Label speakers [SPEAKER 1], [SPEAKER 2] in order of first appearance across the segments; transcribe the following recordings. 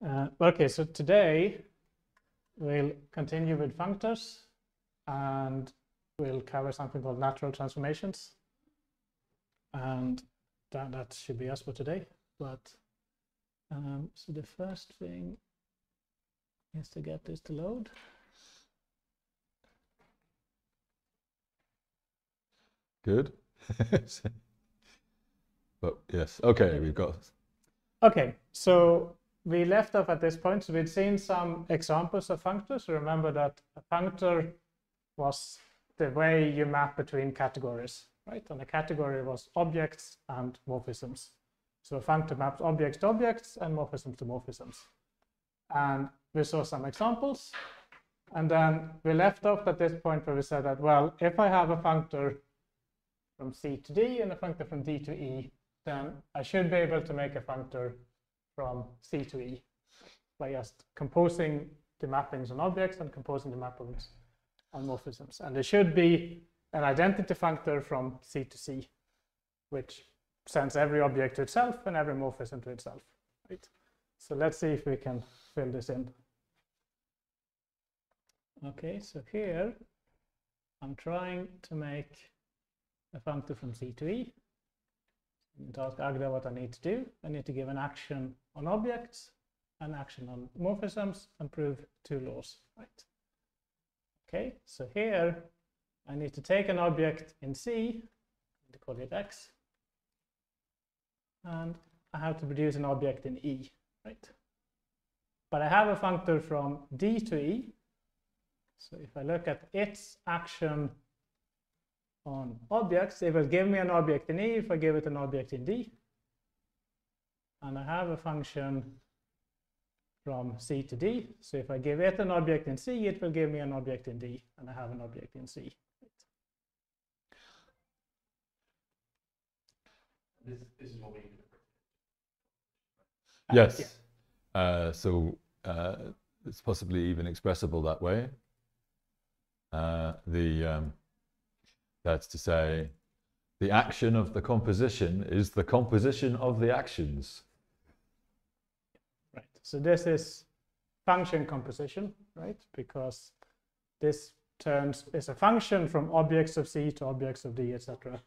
[SPEAKER 1] Okay, so today we'll continue with functors and we'll cover something called natural transformations. And that should be us for today. But so the first thing is to get this to load.
[SPEAKER 2] Good. But yes, okay, we've got.
[SPEAKER 1] Okay, so we left off at this point. So we'd seen some examples of functors. Remember that a functor was the way you map between categories, right? And a category was objects and morphisms. So a functor maps objects to objects and morphisms to morphisms. And we saw some examples. And then we left off at this point where we said that, well, if I have a functor from C to D and a functor from D to E, then I should be able to make a functor from C to E by just composing the mappings on objects and composing the mappings on morphisms. And there should be an identity functor from C to C, which sends every object to itself and every morphism to itself. Right? So let's see if we can fill this in. Okay, so here I'm trying to make a functor from C to E. To ask Agda what I need to do. I need to give an action on objects, an action on morphisms, and prove two laws. Right? Okay, so here I need to take an object in C, to call it X, and I have to produce an object in E. Right? But I have a functor from D to E. So if I look at its action on objects, it will give me an object in E if I give it an object in D. And I have a function from C to D. So if I give it an object in C, it will give me an object in D, and I have an object in C.
[SPEAKER 3] This is what we
[SPEAKER 2] Yes.
[SPEAKER 1] Yeah.
[SPEAKER 2] So it's possibly even expressible that way. That's to say, the action of the composition is the composition of the actions.
[SPEAKER 1] Right. So this is function composition, right? Because this is a function from objects of C to objects of D, etc.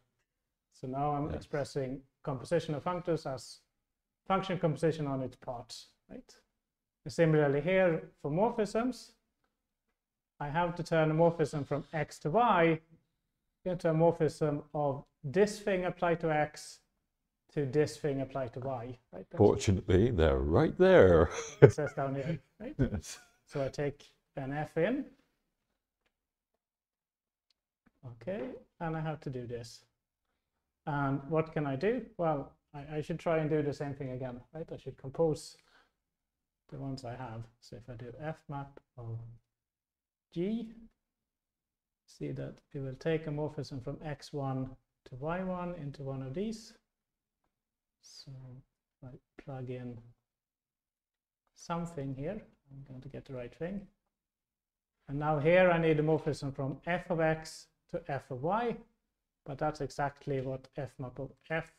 [SPEAKER 1] So now I'm expressing composition of functors as function composition on its parts, right? And similarly here for morphisms, I have to turn a morphism from X to Y into a morphism of this thing applied to X to this thing applied to Y. Right?
[SPEAKER 2] Fortunately, they're right there.
[SPEAKER 1] It says down here, right?
[SPEAKER 2] Yes.
[SPEAKER 1] So I take an F in. Okay, and I have to do this. And what can I do? Well, I should try and do the same thing again, right? I should compose the ones I have. So if I do F map of G, see that it will take a morphism from X1 to Y1 into one of these. So I plug in something here. I'm going to get the right thing. And now here I need a morphism from F of X to F of Y, but that's exactly what F map of F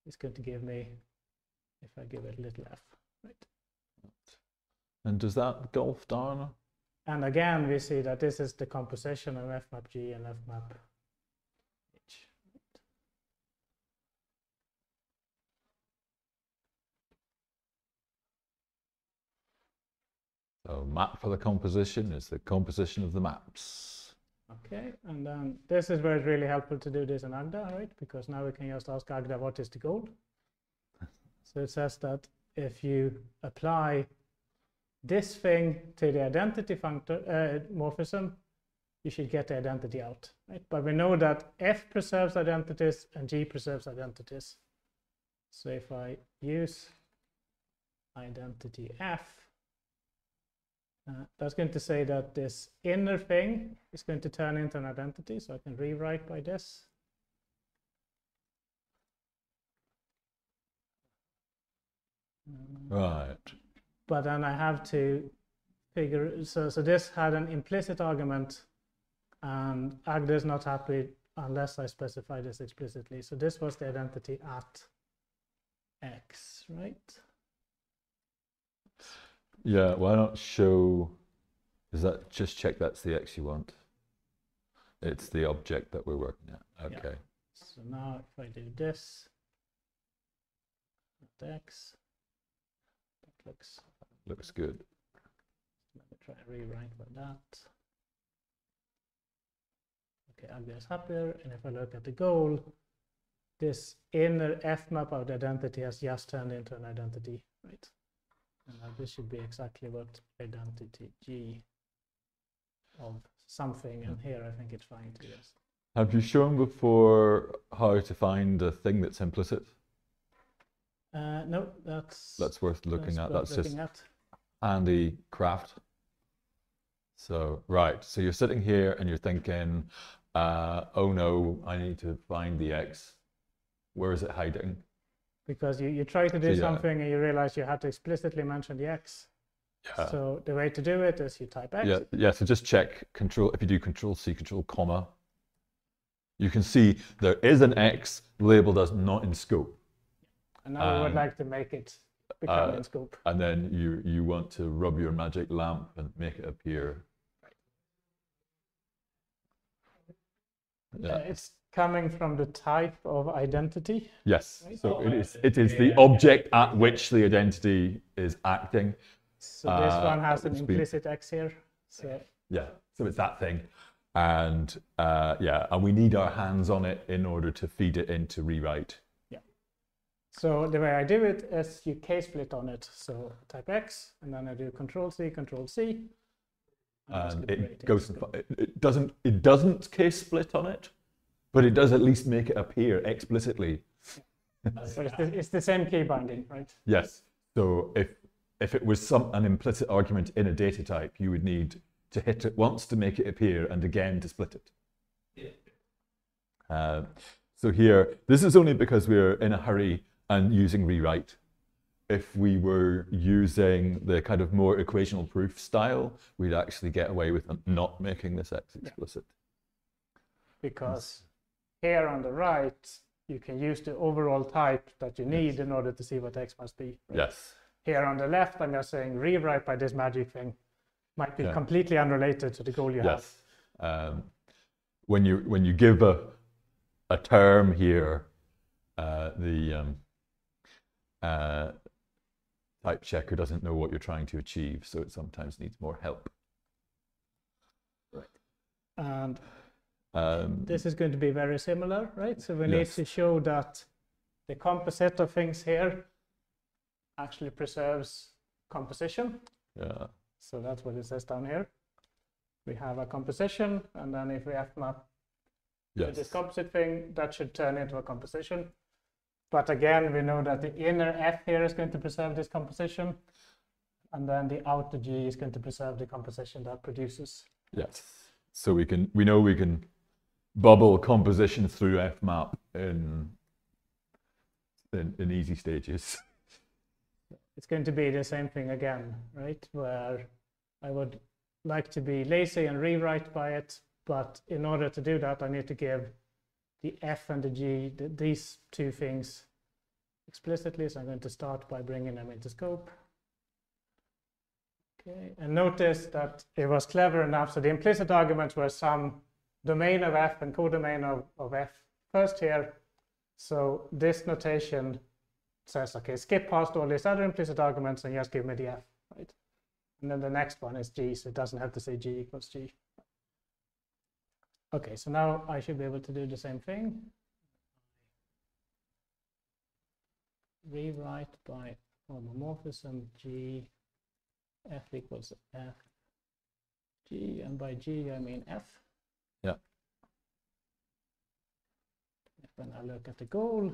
[SPEAKER 1] is going to give me if I give it a little f. Right?
[SPEAKER 2] And does that golf down?
[SPEAKER 1] And again, we see that this is the composition of F map G and F map H.
[SPEAKER 2] So map for the composition is the composition of the maps.
[SPEAKER 1] Okay, and then this is where it's really helpful to do this in Agda, right? Because now we can just ask Agda what is the goal. So it says that if you apply this thing to the identity functor morphism, you should get the identity out, right? But we know that F preserves identities and G preserves identities. So if I use identity F, that's going to say that this inner thing is going to turn into an identity. So I can rewrite by this.
[SPEAKER 2] Right.
[SPEAKER 1] But then I have to figure, so this had an implicit argument, and Agda is not happy unless I specify this explicitly. So this was the identity at X, right?
[SPEAKER 2] Yeah, why not show, is that, just check that's the X you want. It's the object that we're working at.
[SPEAKER 1] Yeah.
[SPEAKER 2] Okay.
[SPEAKER 1] So now if I do this, X, that
[SPEAKER 2] Looks good.
[SPEAKER 1] let me try and rewrite by that. Okay, ugly is happier, and if I look at the goal, this inner F map of the identity has just turned into an identity, right? And now this should be exactly what identity G of something, and here I think it's fine to use.
[SPEAKER 2] Have you shown before how to find a thing that's implicit?
[SPEAKER 1] No, that's
[SPEAKER 2] Worth looking at.
[SPEAKER 1] worth
[SPEAKER 2] That's
[SPEAKER 1] looking
[SPEAKER 2] just
[SPEAKER 1] at.
[SPEAKER 2] handy craft. So, right, so you're sitting here and you're thinking, oh no, I need to find the X. Where is it hiding?
[SPEAKER 1] Because you try to do
[SPEAKER 2] Yeah.
[SPEAKER 1] something and you realize you had to explicitly mention the X.
[SPEAKER 2] Yeah.
[SPEAKER 1] So the way to do it is you type X.
[SPEAKER 2] Yeah, so just check control, if you do control C, control comma, you can see there is an X labeled as not in scope.
[SPEAKER 1] And now we would like to make it become in scope.
[SPEAKER 2] And then you want to rub your magic lamp and make it appear. Yeah.
[SPEAKER 1] It's coming from the type of identity.
[SPEAKER 2] Yes.
[SPEAKER 1] Right.
[SPEAKER 2] So it is the object at which the identity is acting.
[SPEAKER 1] So this one has an
[SPEAKER 2] it's been-
[SPEAKER 1] implicit X here. So
[SPEAKER 2] Yeah. So it's that thing. And and we need our hands on it in order to feed it into rewrite.
[SPEAKER 1] So the way I do it is you k-split on it. So type X, and then I do Control C, Control C.
[SPEAKER 2] And it goes. It doesn't case split on it, but it does at least make it appear explicitly.
[SPEAKER 1] So it's the same key binding, right?
[SPEAKER 2] Yes. So if it was an implicit argument in a data type, you would need to hit it once to make it appear and again to split it. So here, this is only because we're in a hurry and using rewrite. If we were using the kind of more equational proof style, we'd actually get away with not making this X explicit.
[SPEAKER 1] Because here on the right, you can use the overall type that you need in order to see what X must be. Right?
[SPEAKER 2] Yes.
[SPEAKER 1] Here on the left, I'm just saying rewrite by this magic thing. Might be completely unrelated to the goal you have.
[SPEAKER 2] Yes. When you give a term here, the type checker doesn't know what you're trying to achieve, so it sometimes needs more help.
[SPEAKER 1] Right. And this is going to be very similar, right? So we need to show that the composite of things here actually preserves composition.
[SPEAKER 2] Yeah.
[SPEAKER 1] So that's what it says down here. We have a composition, and then if we fmap this composite thing, that should turn into a composition. But again, we know that the inner F here is going to preserve this composition, and then the outer G is going to preserve the composition that produces.
[SPEAKER 2] Yes. So we know we can bubble composition through fmap in easy stages.
[SPEAKER 1] It's going to be the same thing again, right? Where I would like to be lazy and rewrite by it, but in order to do that, I need to give the F and the G, these two things explicitly. So I'm going to start by bringing them into scope. Okay, and notice that it was clever enough. So the implicit arguments were some domain of F and codomain of F first here. So this notation says, okay, skip past all these other implicit arguments and just give me the F, right? And then the next one is G, so it doesn't have to say G equals G. Okay, so now I should be able to do the same thing. Rewrite by homomorphism G, F equals F, G, and by G I mean F.
[SPEAKER 2] Yeah.
[SPEAKER 1] When I look at the goal,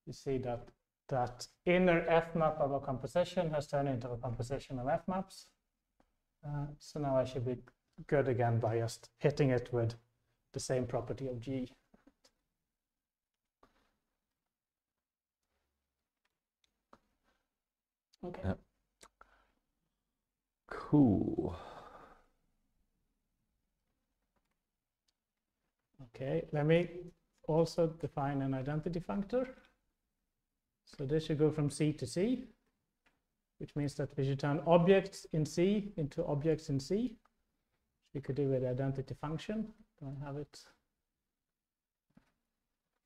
[SPEAKER 1] you see that that inner F map of a composition has turned into a composition of F maps. So now I should be good again by just hitting it with the same property of G. Okay.
[SPEAKER 2] Yeah. Cool.
[SPEAKER 1] Okay, let me also define an identity functor. So this should go from C to C. which means that we should turn objects in C into objects in C. We could do with the identity function. Do I have it?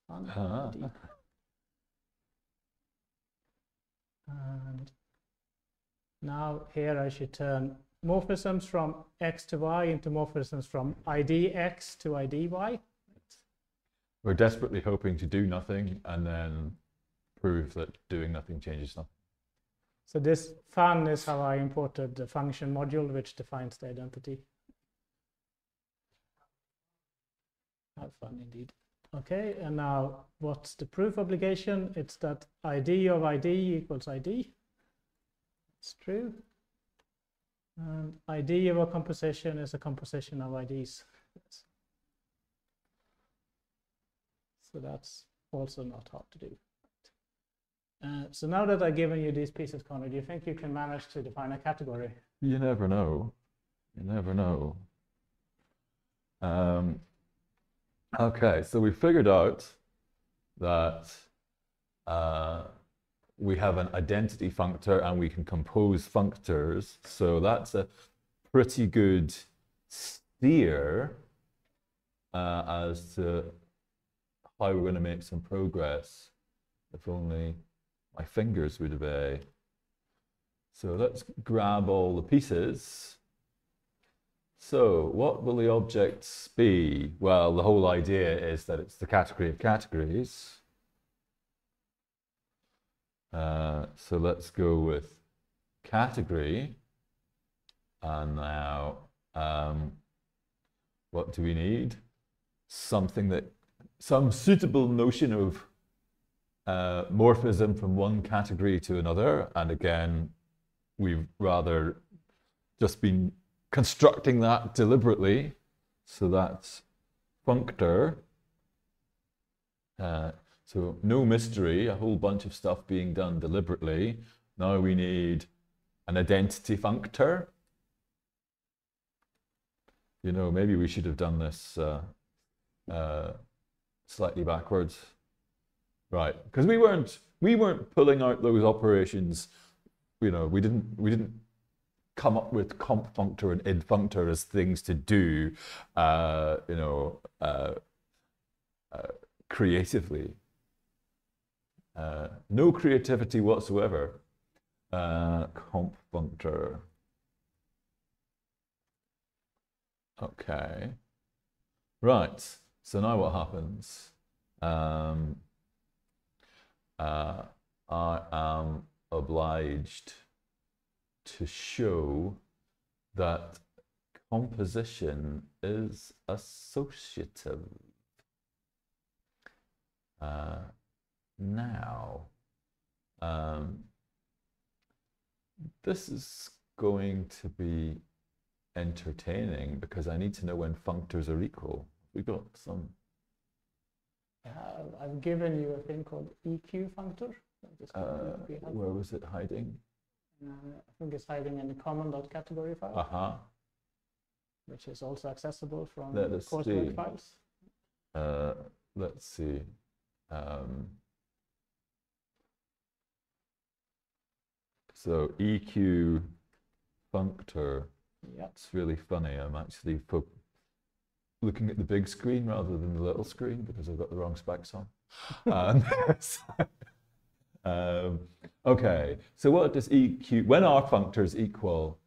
[SPEAKER 1] And now here I should turn morphisms from X to Y into morphisms from ID X to ID Y.
[SPEAKER 2] We're desperately hoping to do nothing and then prove that doing nothing changes something.
[SPEAKER 1] So this fun is how I imported the function module, which defines the identity. Have fun indeed. Okay, and now what's the proof obligation? It's that ID of ID equals ID. It's true. And ID of a composition is a composition of IDs. So that's also not hard to do. So now that I've given you these pieces, Connor, do you think you can manage to define a category?
[SPEAKER 2] You never know. You never know. Okay, so we figured out that we have an identity functor and we can compose functors. So that's a pretty good steer as to how we're going to make some progress. If only my fingers would obey. So let's grab all the pieces. So what will the objects be? Well, the whole idea is that it's the category of categories. So let's go with category. And now, what do we need? Some suitable notion of morphism from one category to another. And again, we've rather just been constructing that deliberately. So that's functor. So no mystery, a whole bunch of stuff being done deliberately. Now we need an identity functor. You know, maybe we should have done this slightly backwards. Right, because we weren't pulling out those operations. You know, we didn't come up with comp functor and id functor as things to do, creatively. No creativity whatsoever. Comp functor. Okay. Right. So now what happens? I am obliged to show that composition is associative. Now, this is going to be entertaining because I need to know when functors are equal. We got some.
[SPEAKER 1] I've given you a thing called EQ functor.
[SPEAKER 2] Where was it hiding?
[SPEAKER 1] I think it's hiding in the common.category file, which is also accessible from the course work files.
[SPEAKER 2] Let's see. So EQ functor.
[SPEAKER 1] Yep.
[SPEAKER 2] It's really funny. I'm actually looking at the big screen rather than the little screen because I've got the wrong specs on. Okay, so what does EQ, when are functors equal,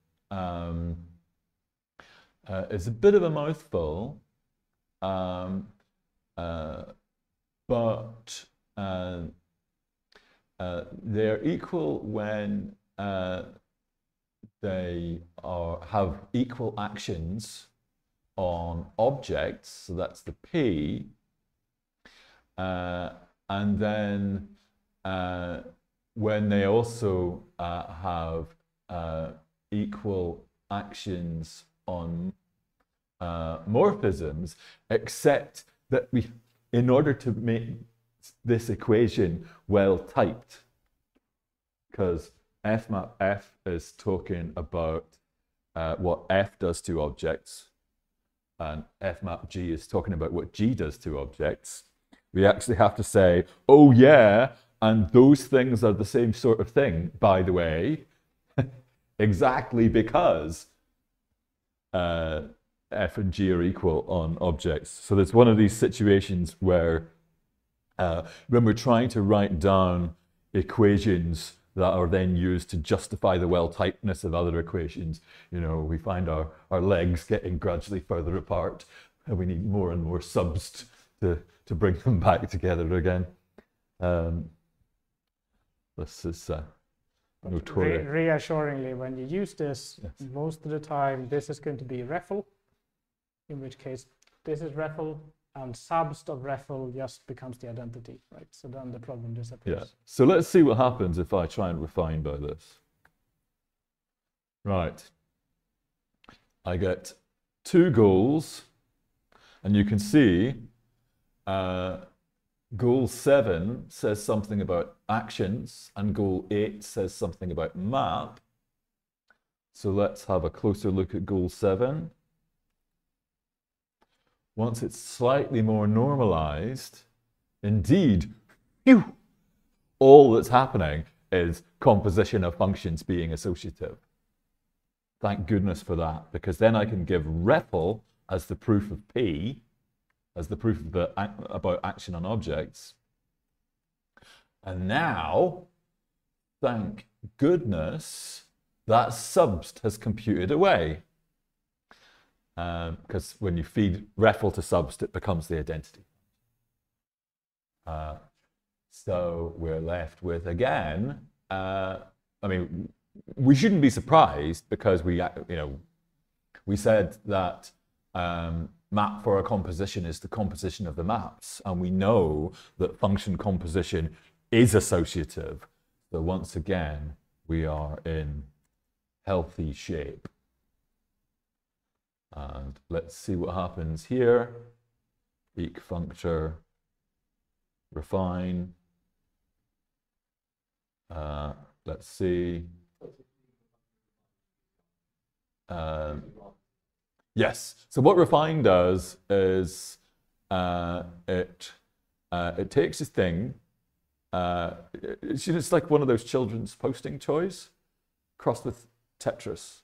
[SPEAKER 2] it's a bit of a mouthful, but they're equal when they have equal actions on objects, so that's the P, and then when they also have equal actions on morphisms, except that in order to make this equation well typed, because fmap F is talking about what F does to objects, and fmap G is talking about what G does to objects, we actually have to say, oh yeah, and those things are the same sort of thing, by the way. exactly because f and g are equal on objects. So there's one of these situations where when we're trying to write down equations that are then used to justify the well-typedness of other equations, you know, we find our legs getting gradually further apart, and we need more and more subs to bring them back together again. This is notorious.
[SPEAKER 1] Reassuringly, when you use this,
[SPEAKER 2] Yes.
[SPEAKER 1] most of the time this is going to be REFL, in which case this is REFL, and subst of REFL just becomes the identity, right? So then the problem disappears.
[SPEAKER 2] Yeah. So let's see what happens if I try and refine by this. Right. I get 2 goals, and you can see goal 7 says something about actions, and goal 8 says something about map. So let's have a closer look at goal 7. Once it's slightly more normalized, indeed, phew, all that's happening is composition of functions being associative. Thank goodness for that, because then I can give REPL as the proof of P, as the proof of about action on objects. And now, thank goodness, that subst has computed away. Because when you feed REFL to subst, it becomes the identity. So we're left with, again, I mean, we shouldn't be surprised because we said that map for a composition is the composition of the maps, and we know that function composition is associative. So once again, we are in healthy shape. And let's see what happens here. Eq functor, refine. Let's see. Yes. So what refine does is it takes a thing. It's like one of those children's posting toys, crossed with Tetris,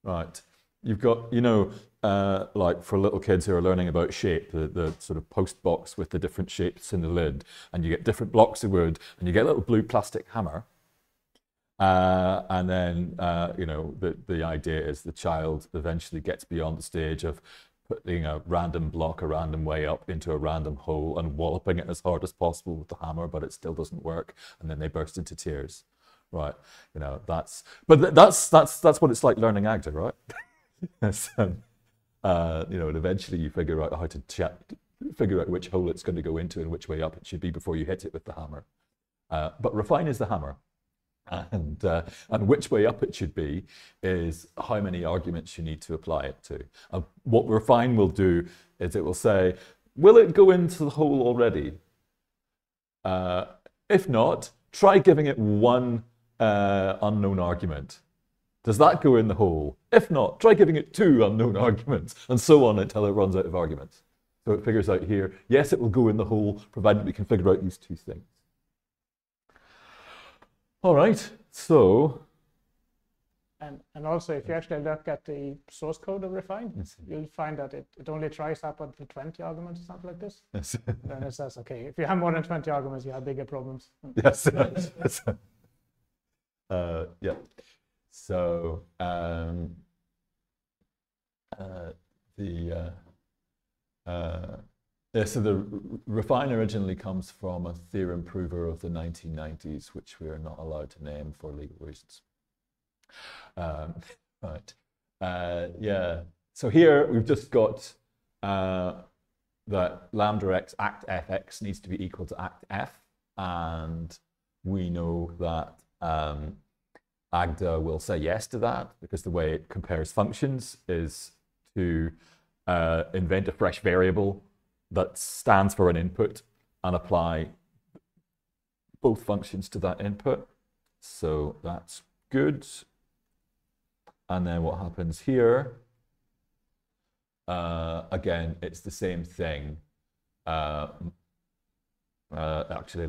[SPEAKER 2] right? You've got, you know, like for little kids who are learning about shape, the sort of post box with the different shapes in the lid, and you get different blocks of wood, and you get a little blue plastic hammer. And then, you know, the idea is the child eventually gets beyond the stage of putting a random block a random way up into a random hole and walloping it as hard as possible with the hammer, but it still doesn't work, and then they burst into tears. Right, you know, that's what it's like learning Agda, right? So, you know, and eventually you figure out how to figure out which hole it's going to go into and which way up it should be before you hit it with the hammer. But refine is the hammer, and which way up it should be is how many arguments you need to apply it to. What refine will do is it will say, will it go into the hole already? If not, try giving it one unknown argument. Does that go in the hole? If not, try giving it 2 unknown arguments, and so on until it runs out of arguments. So it figures out here, yes, it will go in the hole, provided we can figure out these 2 things. All right, so...
[SPEAKER 1] And also, if you actually look at the source code of refine, you'll find that it only tries up until 20 arguments or something like this.
[SPEAKER 2] Yes.
[SPEAKER 1] Then it says, okay, if you have more than 20 arguments, you have bigger problems.
[SPEAKER 2] Yes. Yeah. So so the refine originally comes from a theorem prover of the 1990s, which we are not allowed to name for legal reasons. Right. Yeah. So here we've just got that lambda x act fx needs to be equal to act f, and we know that Agda will say yes to that, because the way it compares functions is to invent a fresh variable that stands for an input and apply both functions to that input. So that's good. And then what happens here? Again, it's the same thing. Actually,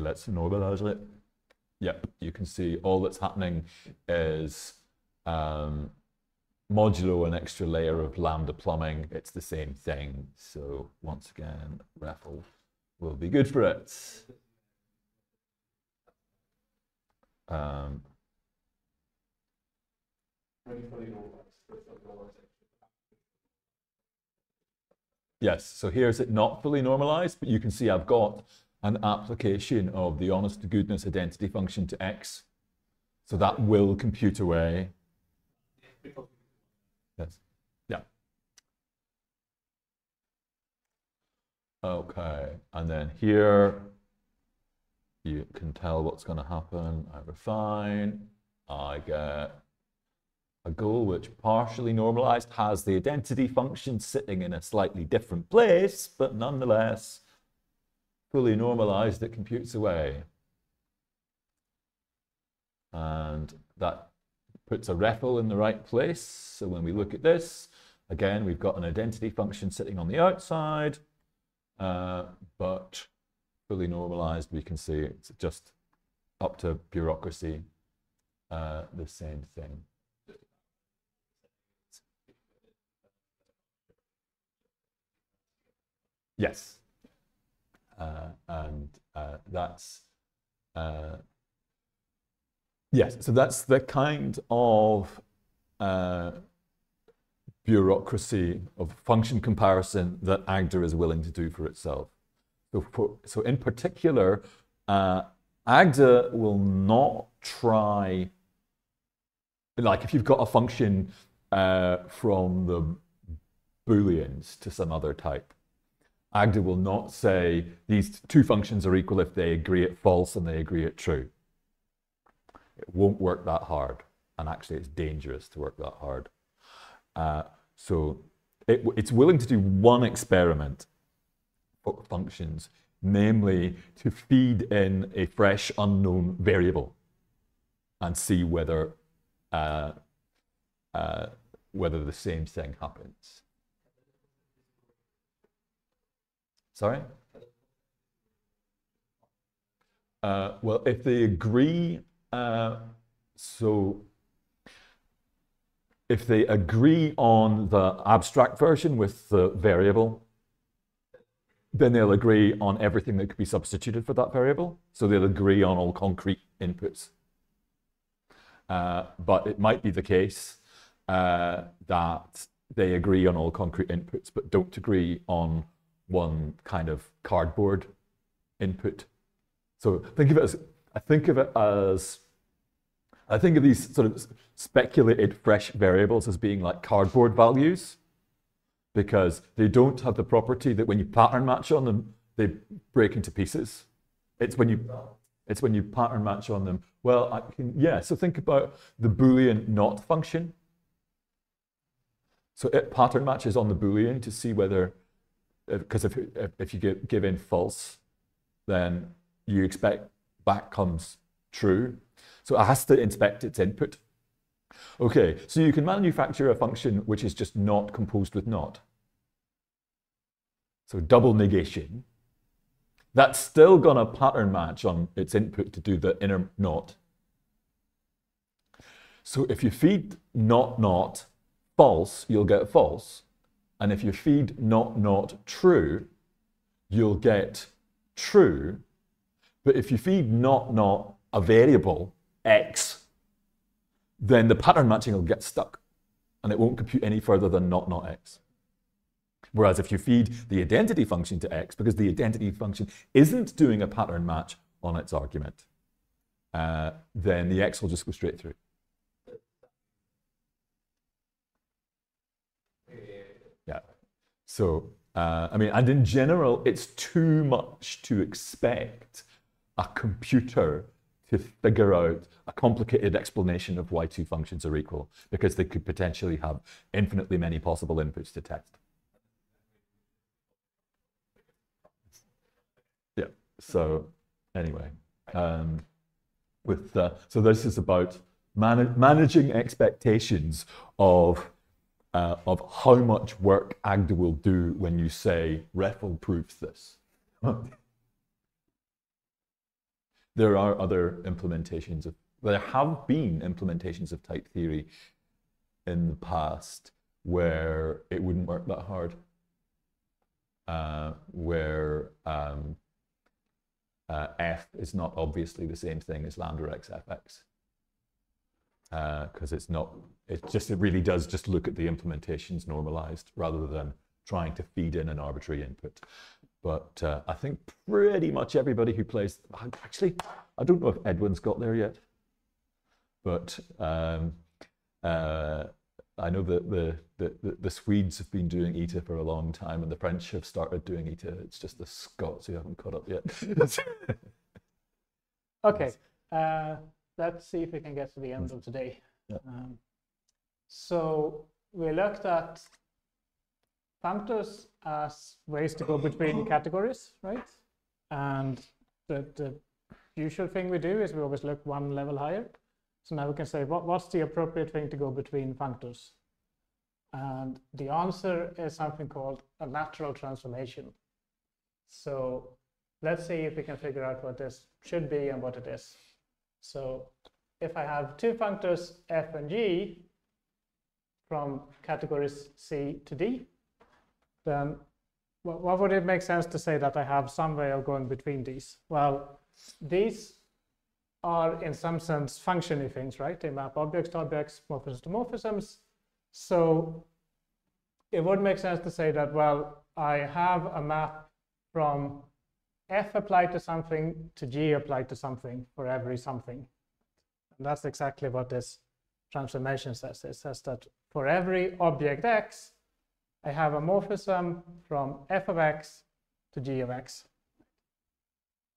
[SPEAKER 2] let's normalize it. Yep, you can see all that's happening is modulo an extra layer of lambda plumbing, it's the same thing. So once again, REFL will be good for it. Yes, so here's it not fully normalized, but you can see I've got an application of the honest to goodness identity function to X. So that will compute away. Yes. Yeah. Okay, and then here you can tell what's going to happen. I refine, I get a goal which partially normalized has the identity function sitting in a slightly different place, but nonetheless fully normalized, it computes away. And that puts a REFL in the right place. So when we look at this, again, we've got an identity function sitting on the outside, but fully normalized, we can see it's just up to bureaucracy, the same thing. Yes. That's yes, so that's the kind of bureaucracy of function comparison that Agda is willing to do for itself. So in particular, Agda will not try, like if you've got a function from the Booleans to some other type, Agda will not say these two functions are equal if they agree at false and they agree at true. It won't work that hard, and actually it's dangerous to work that hard. So it's willing to do one experiment for functions, namely to feed in a fresh unknown variable and see whether the same thing happens. Sorry? Well, if they agree, so if they agree on the abstract version with the variable, then they'll agree on everything that could be substituted for that variable. So they'll agree on all concrete inputs. But it might be the case that they agree on all concrete inputs, but don't agree on one kind of cardboard input. So I think of these sort of speculated fresh variables as being like cardboard values, because they don't have the property that when you pattern match on them, they break into pieces. It's when you pattern match on them. Well, so think about the Boolean not function. So it pattern matches on the Boolean to see whether, because if you give in false, then you expect back comes true. So it has to inspect its input. Okay, so you can manufacture a function which is just not composed with not. So double negation. That's still gonna pattern match on its input to do the inner not. So if you feed not false, you'll get false. And if you feed not true, you'll get true. But if you feed not a variable, x, then the pattern matching will get stuck and it won't compute any further than not x. Whereas if you feed the identity function to x, because the identity function isn't doing a pattern match on its argument, then the x will just go straight through. Yeah. So, and in general, it's too much to expect a computer to figure out a complicated explanation of why two functions are equal, because they could potentially have infinitely many possible inputs to test. Yeah, so anyway, so this is about managing expectations of how much work Agda will do when you say REFL proves this. There are other implementations there have been implementations of type theory in the past where it wouldn't work that hard, where f is not obviously the same thing as lambda x fx, because it's not. It really does just look at the implementations normalized rather than trying to feed in an arbitrary input. But I think pretty much everybody who plays, actually, I don't know if Edwin's got there yet, but I know that the Swedes have been doing ETA for a long time, and the French have started doing ETA. It's just the Scots who haven't caught up yet.
[SPEAKER 1] Okay, let's see if we can get to the end of today.
[SPEAKER 2] Yeah.
[SPEAKER 1] So we looked at functors as ways to go between categories, right? And the usual thing we do is we always look one level higher. So now we can say, what's the appropriate thing to go between functors? And the answer is something called a natural transformation. So let's see if we can figure out what this should be and what it is. So if I have two functors, f and g, from categories C to D, then what would it make sense to say that I have some way of going between these? Well, these are in some sense functiony things, right? They map objects to objects, morphisms to morphisms. So it would make sense to say that, well, I have a map from f applied to something to g applied to something for every something. And that's exactly what this transformation says. It says that for every object x, I have a morphism from f of x to g of x.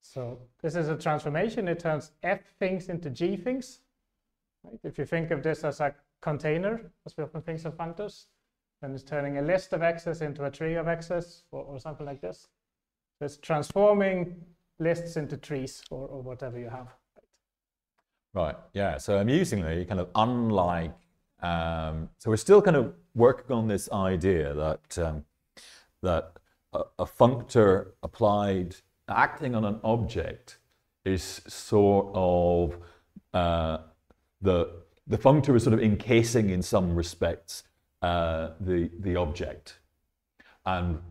[SPEAKER 1] So this is a transformation. It turns f things into g things. Right? If you think of this as a container, as we often think of functors, then it's turning a list of x's into a tree of x's, or something like this. So it's transforming lists into trees, or whatever you have.
[SPEAKER 2] Right, yeah, so amusingly, kind of unlike, so we're still kind of working on this idea that, that a functor applied, acting on an object is sort of, the functor is sort of encasing in some respects the object. And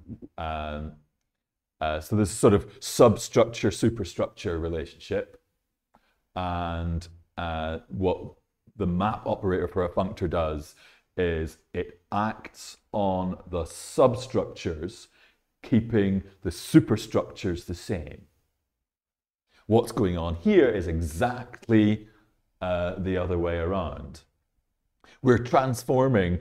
[SPEAKER 2] so there's sort of substructure, superstructure relationship. And what the map operator for a functor does is it acts on the substructures, keeping the superstructures the same. What's going on here is exactly the other way around. We're transforming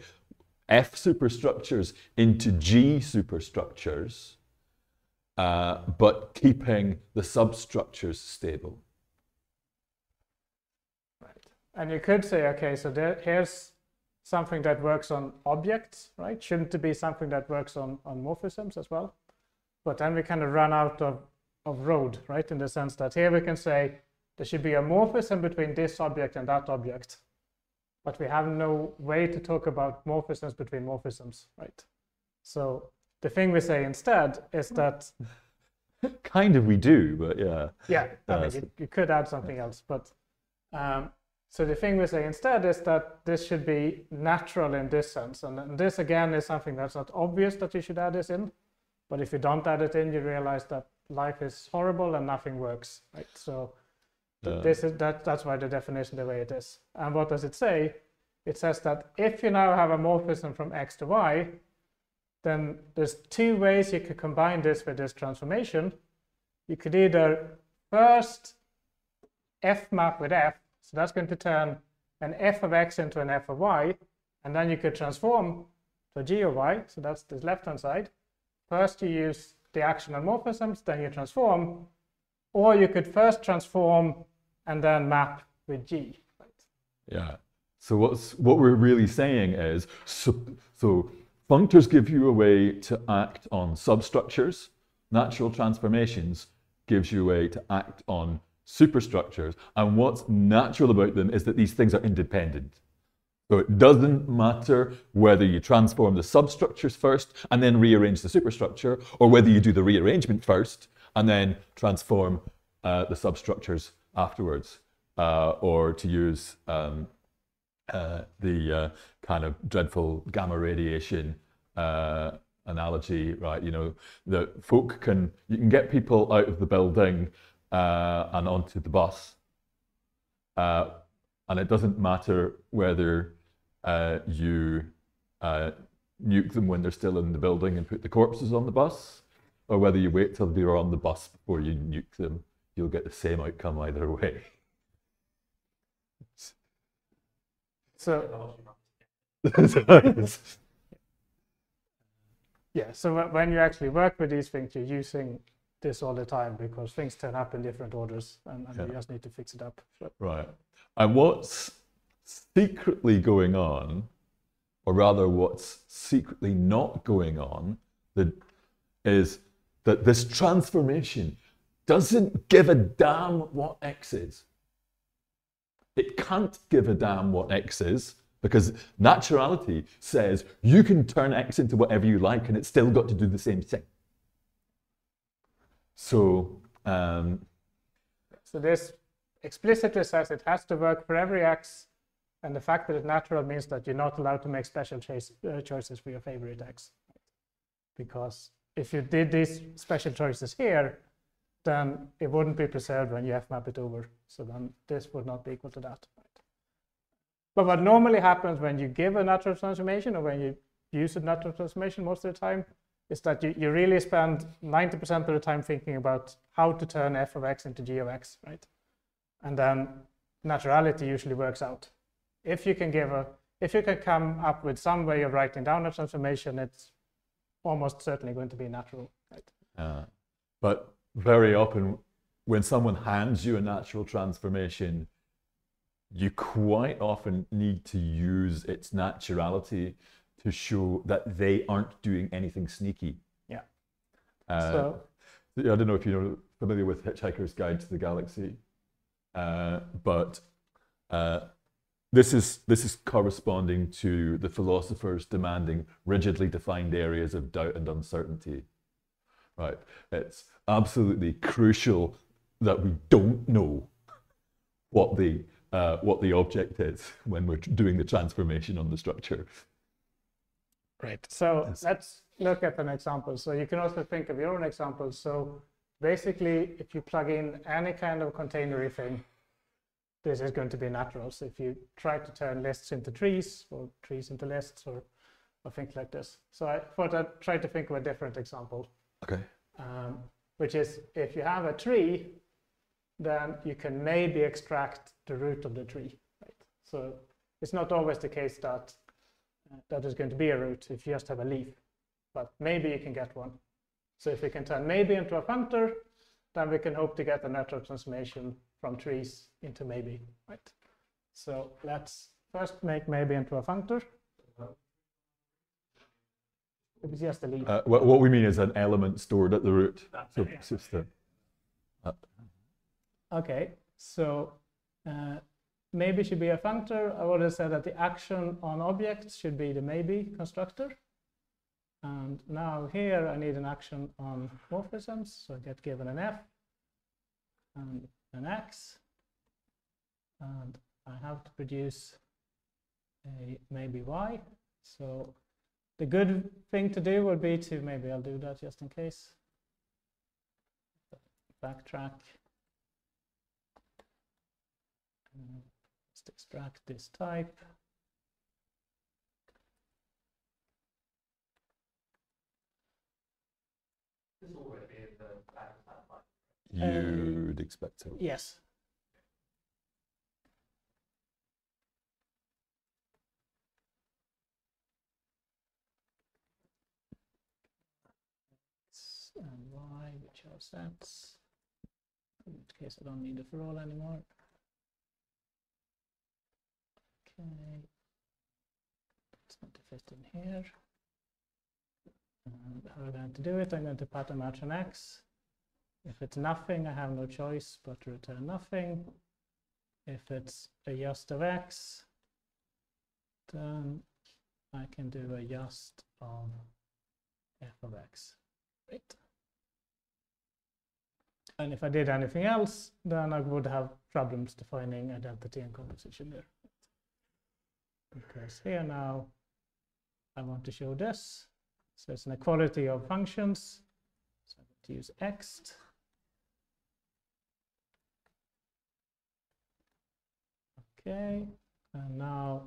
[SPEAKER 2] F superstructures into G superstructures, but keeping the substructures stable.
[SPEAKER 1] And you could say, okay, so here's something that works on objects, right? Shouldn't it be something that works on morphisms as well? But then we kind of run out of road, right? In the sense that here we can say there should be a morphism between this object and that object. But we have no way to talk about morphisms between morphisms, right? So the thing we say instead is that...
[SPEAKER 2] Kind of we do, but yeah.
[SPEAKER 1] Yeah, I mean, you could add something else, but... So the thing we say instead is that this should be natural in this sense. And this, again, is something that's not obvious that you should add this in. But if you don't add it in, you realize that life is horrible and nothing works, right? So that's why the definition the way it is. And what does it say? It says that if you now have a morphism from x to y, then there's two ways you could combine this with this transformation. You could either first f map with f, so that's going to turn an f of x into an f of y, and then you could transform to a g of y, so that's this left-hand side. First you use the action on morphisms, then you transform, or you could first transform and then map with g. Right?
[SPEAKER 2] Yeah, so what we're really saying is, so functors give you a way to act on substructures, natural transformations gives you a way to act on superstructures, and what's natural about them is that these things are independent. So it doesn't matter whether you transform the substructures first and then rearrange the superstructure, or whether you do the rearrangement first and then transform the substructures afterwards, or to use the kind of dreadful gamma radiation analogy, right? You know, that you can get people out of the building and onto the bus, and it doesn't matter whether you nuke them when they're still in the building and put the corpses on the bus, or whether you wait till they're on the bus before you nuke them. You'll get the same outcome either way.
[SPEAKER 1] So yeah, so when you actually work with these things, you're using this all the time because things turn up in different orders, and you just need to fix it up. So.
[SPEAKER 2] Right. And what's secretly going on, or rather what's secretly not going on, is that this transformation doesn't give a damn what X is. It can't give a damn what X is, because naturality says you can turn X into whatever you like and it's still got to do the same thing. So,
[SPEAKER 1] so this explicitly says it has to work for every X, and the fact that it's natural means that you're not allowed to make special choices for your favorite X. Because if you did these special choices here, then it wouldn't be preserved when you fmap it over. So then this would not be equal to that. But what normally happens when you give a natural transformation, or when you use a natural transformation most of the time, is that you really spend 90% of the time thinking about how to turn f of x into g of x, right? And then naturality usually works out. If you can come up with some way of writing down a transformation, it's almost certainly going to be natural, right?
[SPEAKER 2] But very often, when someone hands you a natural transformation, you quite often need to use its naturality to show that they aren't doing anything sneaky.
[SPEAKER 1] Yeah.
[SPEAKER 2] I don't know if you're familiar with Hitchhiker's Guide to the Galaxy, but this is corresponding to the philosophers demanding rigidly defined areas of doubt and uncertainty. Right? It's absolutely crucial that we don't know what the object is when we're doing the transformation on the structure.
[SPEAKER 1] Right. So let's look at an example. So you can also think of your own examples. So basically, if you plug in any kind of containery thing, this is going to be natural. So if you try to turn lists into trees, or trees into lists, or things like this. So I thought I'd try to think of a different example.
[SPEAKER 2] Okay.
[SPEAKER 1] Which is, if you have a tree, then you can maybe extract the root of the tree. Right? So it's not always the case that that is going to be a root if you just have a leaf, but maybe you can get one. So if we can turn maybe into a functor, then we can hope to get a natural transformation from trees into maybe, right? So let's first make maybe into a functor. It was just a leaf.
[SPEAKER 2] What we mean is an element stored at the root.
[SPEAKER 1] Okay, so maybe should be a functor. I would have said that the action on objects should be the maybe constructor. And now here I need an action on morphisms. So I get given an f and an x. And I have to produce a maybe y. So the good thing to do would be to, maybe I'll do that just in case. Backtrack. Let's extract this type.
[SPEAKER 3] This already be in the back of that line.
[SPEAKER 2] You'd expect so.
[SPEAKER 1] Yes. And y, which are sets. In which case I don't need a for all anymore. Okay. It's going to fit in here. And how am I going to do it? I'm going to pattern match an x. If it's nothing, I have no choice but to return nothing. If it's a just of x, then I can do a just of f of x. Right. And if I did anything else, then I would have problems defining identity and composition there. because here now I want to show this. So it's an equality of functions. So I'm going to use ext. Okay, and now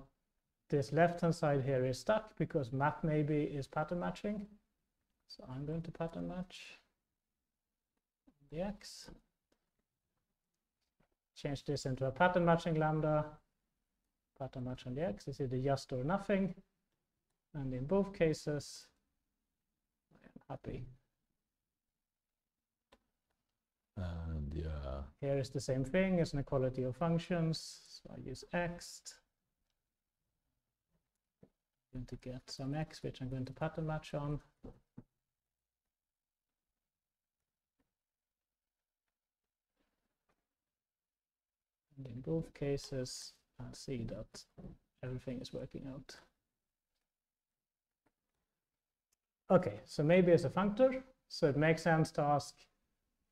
[SPEAKER 1] this left-hand side here is stuck because map maybe is pattern matching. So I'm going to pattern match the x. Change this into a pattern matching lambda. Pattern match on the x is either just or nothing. And in both cases, I am happy.
[SPEAKER 2] And yeah.
[SPEAKER 1] Here is the same thing, it's an equality of functions. So I use ext. I'm going to get some x, which I'm going to pattern match on. And in both cases, I'll see that everything is working out. Okay, so maybe it's a functor. So it makes sense to ask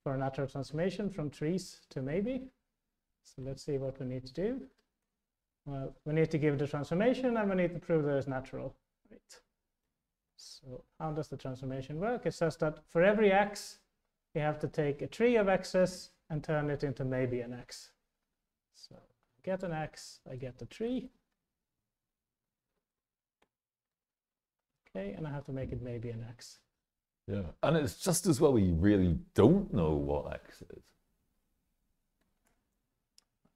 [SPEAKER 1] for a natural transformation from trees to maybe. So let's see what we need to do. Well, we need to give the transformation and we need to prove that it's natural. Right. So how does the transformation work? It says that for every x, you have to take a tree of x's and turn it into maybe an x. So I get an x, I get the tree. Okay, and I have to make it maybe an x.
[SPEAKER 2] Yeah, and it's just as well we really don't know what x is.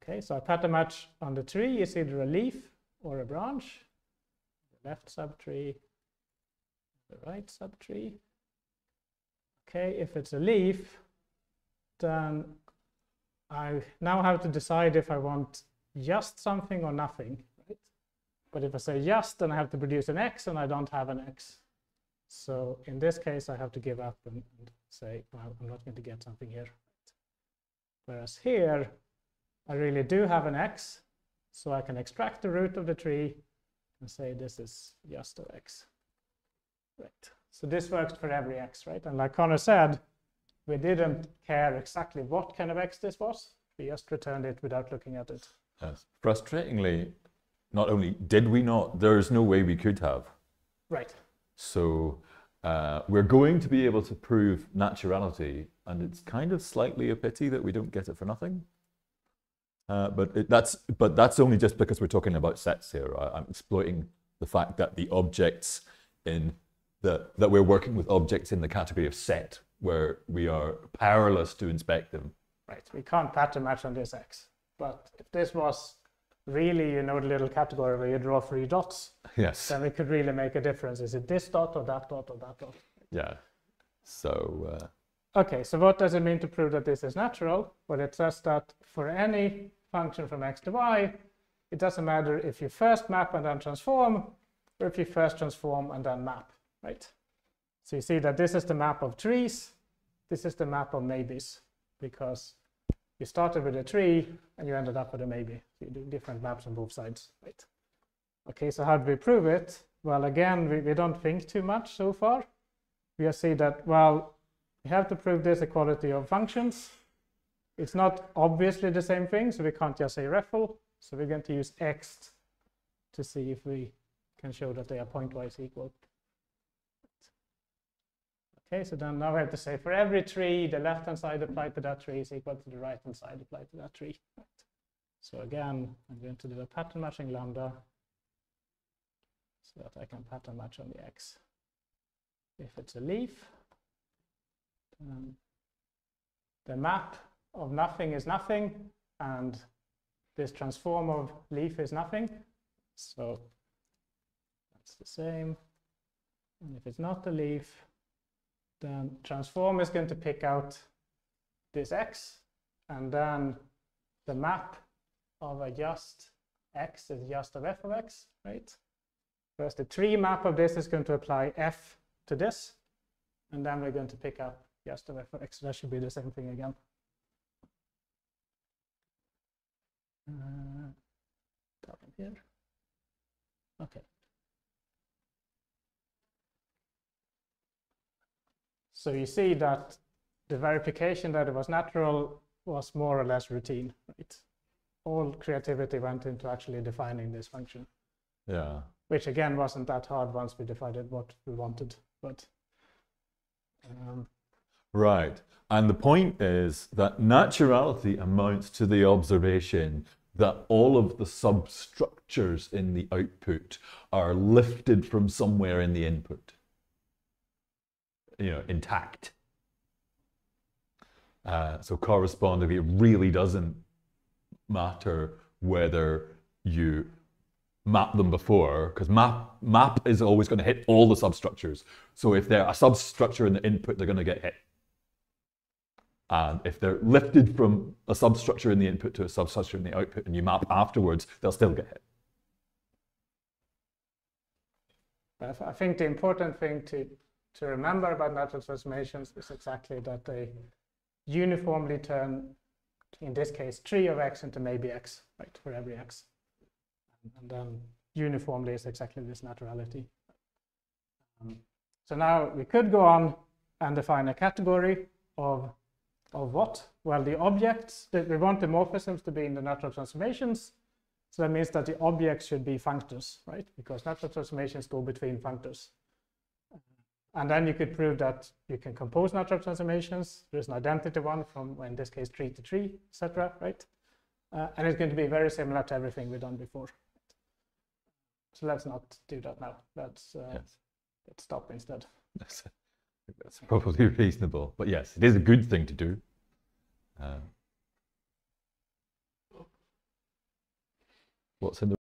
[SPEAKER 1] Okay, so I pattern match on the tree is either a leaf or a branch. The left subtree, the right subtree. Okay, if it's a leaf, then I now have to decide if I want just something or nothing, right? But if I say just, then I have to produce an x and I don't have an x. So in this case, I have to give up and say, well, I'm not going to get something here. Whereas here, I really do have an x, so I can extract the root of the tree and say this is just of x. Right. So this works for every x, right? And like Connor said, we didn't care exactly what kind of x this was. We just returned it without looking at it.
[SPEAKER 2] Yes. Frustratingly, not only did we not, there's no way we could have.
[SPEAKER 1] Right.
[SPEAKER 2] So we're going to be able to prove naturality, and it's kind of slightly a pity that we don't get it for nothing. But that's only just because we're talking about sets here. I'm exploiting the fact that the objects that we're working with objects in the category of set, where we are powerless to inspect them.
[SPEAKER 1] Right. We can't pattern match on this x. But if this was really, the little category where you draw 3 dots,
[SPEAKER 2] yes,
[SPEAKER 1] then we could really make a difference. Is it this dot or that dot or that dot?
[SPEAKER 2] Yeah. So.
[SPEAKER 1] Okay, so what does it mean to prove that this is natural? Well, it says that for any function from x to y, it doesn't matter if you first map and then transform, or if you first transform and then map, right? So you see that this is the map of trees, this is the map of maybes, because you started with a tree and you ended up with a maybe. So you do different maps on both sides, right? Okay, so how do we prove it? Well, again, we don't think too much so far. We just see that, well, we have to prove this equality of functions. It's not obviously the same thing, so we can't just say REFL. So we're going to use ext to see if we can show that they are pointwise equal. Okay, so then now we have to say for every tree, the left-hand side applied to that tree is equal to the right-hand side applied to that tree. Right. So again, I'm going to do a pattern matching lambda so that I can pattern match on the x. If it's a leaf, the map of nothing is nothing, and this transform of leaf is nothing. So that's the same. And if it's not a leaf, then transform is going to pick out this x, and then the map of a just x is just of f of x, right? Whereas the tree map of this is going to apply f to this, and then we're going to pick up just of f of x. So that should be the same thing again. That one here. Okay. So you see that the verification that it was natural was more or less routine, right? All creativity went into actually defining this function.
[SPEAKER 2] Yeah.
[SPEAKER 1] which again wasn't that hard once we decided what we wanted. But
[SPEAKER 2] Right. And the point is that naturality amounts to the observation that all of the substructures in the output are lifted from somewhere in the input, intact. So correspondingly, it really doesn't matter whether you map them before, because map is always going to hit all the substructures. So if they're a substructure in the input, they're going to get hit. And if they're lifted from a substructure in the input to a substructure in the output and you map afterwards, they'll still get hit.
[SPEAKER 1] I think the important thing to remember about natural transformations is exactly that they uniformly turn, in this case, 3 of x into maybe x, right, for every x. And then uniformly is exactly this naturality. So now we could go on and define a category of what? Well, the objects, we want the morphisms to be in the natural transformations. So that means that the objects should be functors, right? Because natural transformations go between functors. And then you could prove that you can compose natural transformations. There's an identity one from, in this case, 3 to 3, etc., right? And it's going to be very similar to everything we've done before. So let's not do that now. Let's stop instead.
[SPEAKER 2] That's probably reasonable. But yes, it is a good thing to do. What's in the